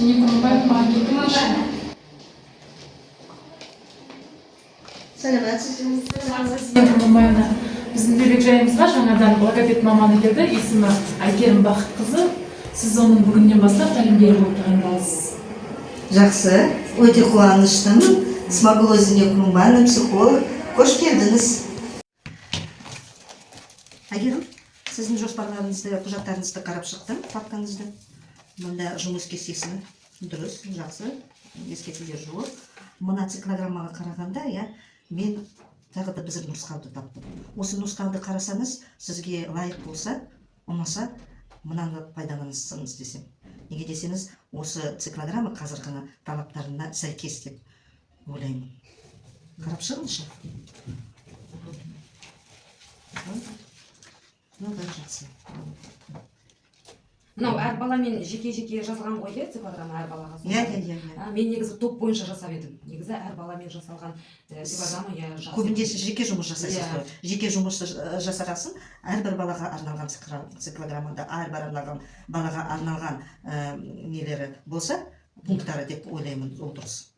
Синий Курманбаев маленький Маша. Синий Курманбаевна біздің бөбекжайымызға жаңадан логопед маманы келді. Есімі Айгерім Бақытқызы. Сіз оның бүгіннен бастап тәлімгері болып тағайындалсыз. Жақсы, өте қуаныштымын. Смогла Синий Курманбаевна, психолог. Қош келдіңіз. Айгерім, сіздің жоспарларыңызды, құжаттарыңызды қарап шықтым, папкаңызды. Мұнда жұмыс кестесін дұрыс, жақсы, ескертулер жоқ. Мына циклограммаға қарағанда, мен тағы да біздің нұсқауды таптым. Осы нұсқауды қарасаңыз, сізге лайық болса, ұнаса, мынаны пайдаланасыңыз десем. Неге десеңіз, осы циклограмма қазіргі талаптарына сәйкес деп ойлаймын. Қарап шығыңызшы. Жақсы. Мынау әр баламен жеке-жеке жазылған ғой, циклограмма әр балаға. Мен негізі топ бойынша жасап едім. Негізі әр баламен жасалған циклограмма жасап. Көбінде жеке жұмыс жасайсыз ғой. Жеке жұмыс жасағасын, әрбір балаға арналған циклограммада, әрбір балаға арналған нелері болса, пункттары деп ойлаймын, ол дұрыс.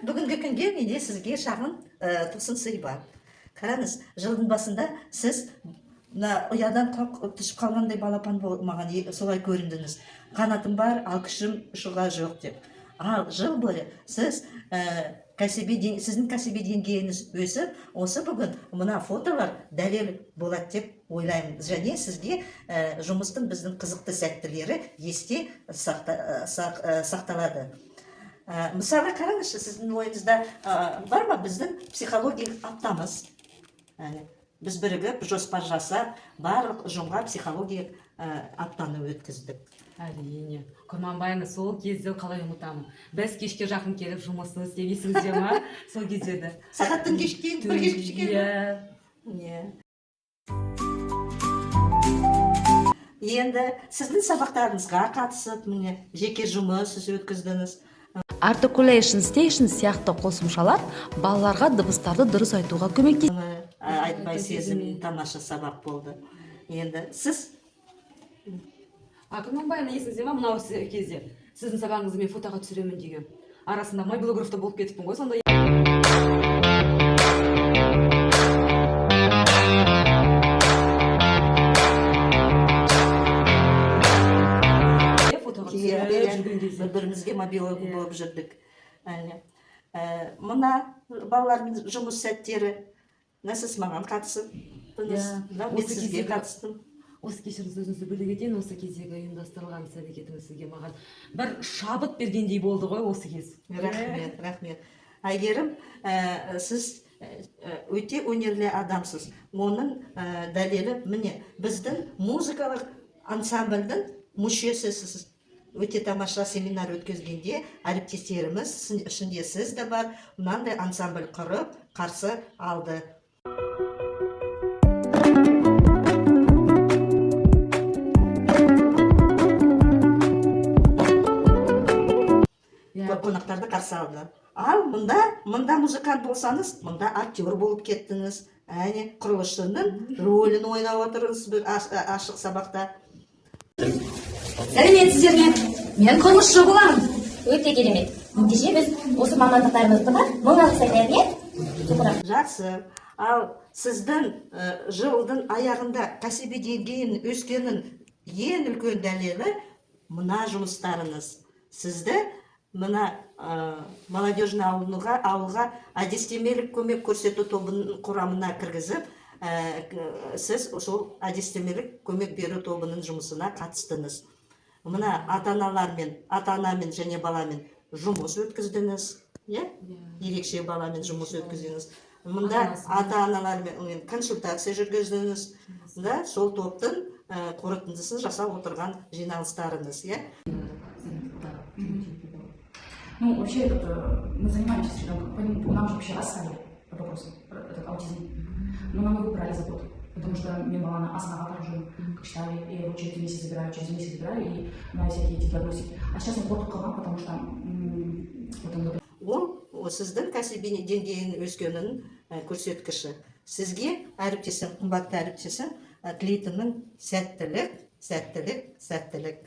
Бүгінгі күнге менде сізге шағын тосын сый бар. Қараңыз, жылдың басында сіз ұядан түсіп қалғандай балапан болмаған, солай көріндіңіз. Қанатым бар, ал күшім ұшуға жоқ деп. Ал жыл бойы сіз сіздің кәсіби деңгейіңіз өсіп, осы бүгін мына фотолар дәлел болады деп ойлаймын. Және сізге жұмыстың біздің қызықты сәттілері есте сақталады. Мысалы, қараңызшы, сіздің ойыңызда бар ма біздің психологиялық аптамыз? Біз бірігіп, жоспар жасап, барлық ұжымға психологиялық аптаны өткіздік. Әрине. Курманбаевна, сол кезде қалай ұмытамын. Біз кешке жақын келіп жұмысын істеп, есіңізде ма? Сол кездерді. Сағаттың кешкен, бір кешке келді. Енді сіздің сабақтарыңызға қатысып, жеке жұмыс өткіздіңіз. Articulation Station сияқты қосымшалар балаларға дыбыстарды дұрыс айтуға көмектеседі. Айтпай сезім тамаша сабақ болды. Енді сіз? Курманбаевна, есіңізде ма, мынау кезде сіздің сабағыңызды мен фотоға түсіремін деген. Арасында мобилографта болып кетіппін ғой, сонда. Бір-бірімізге мобилог болып жүрдік. Мұна балалардың жұмыс сәттері, сіз маған қатысып, мен сізге қатыстым. Осы кешіріңіз өзіңізді бөле кетейін, осы кездегі ұйымдастырылған іс-әрекетіңіз сізге маған бір шабыт бергендей болды ғой осы кез. Рахмет. Айгерім, сіз өте өнерлі адамсыз. Оның дәлелі, міне, біздің музыкалық ансамбльдің мүшесісіз. Өте тамаша семинар өткізгенде әріптестеріміз, ішінде сіз де бар, мынандай ансамбль құрып, қарсы алды. Қонақтарды қарсы алды. Ал мұнда музыкант болсаңыз, мұнда актер болып кеттіңіз. Құрылысшының рөлін ойнап отырыңыз ашық сабақта. Сәлеметсіздер, мен құрылысшы боламын. Өте керемет. Ендеше біз осы мамандықтарымызды мың алғыс айтайық. Жақсы. Ал сіздің жылдың аяғында кәсіби деңгейін өскенін ең үлкен дәлелі мына жұмыстарыңыз. Сізді мына молодежный ауылға әдістемелік көмек көрсету тобының құрамына кіргізіп, сіз сол әдістемелік көмек беру тобының жұмысына қатыстыңыз. Мына ата-анамен және баламен жұмыс өткіздіңіз. Ерекше баламен жұмыс өткіздіңіз. Мұнда ата-аналармен консультация жүргіздіңіз. Сол топтың қорытындысын жасап отырған жиналыстарыңыз. Ну, вообще, мы занимаемся с ребенком, нам же вообще оставили по вопросу этот аутизм. Но нам его выбрали за год, потому что мне была на основа уже читали, и его через месяц забирали, и на всякие эти диагностики. А сейчас он год қалған, потому что ол сіздің кәсіби деңгейін өскенін көрсеткіші. Сізге әріптесім, қымбатты әріптесім, тілейтінім сәттілік.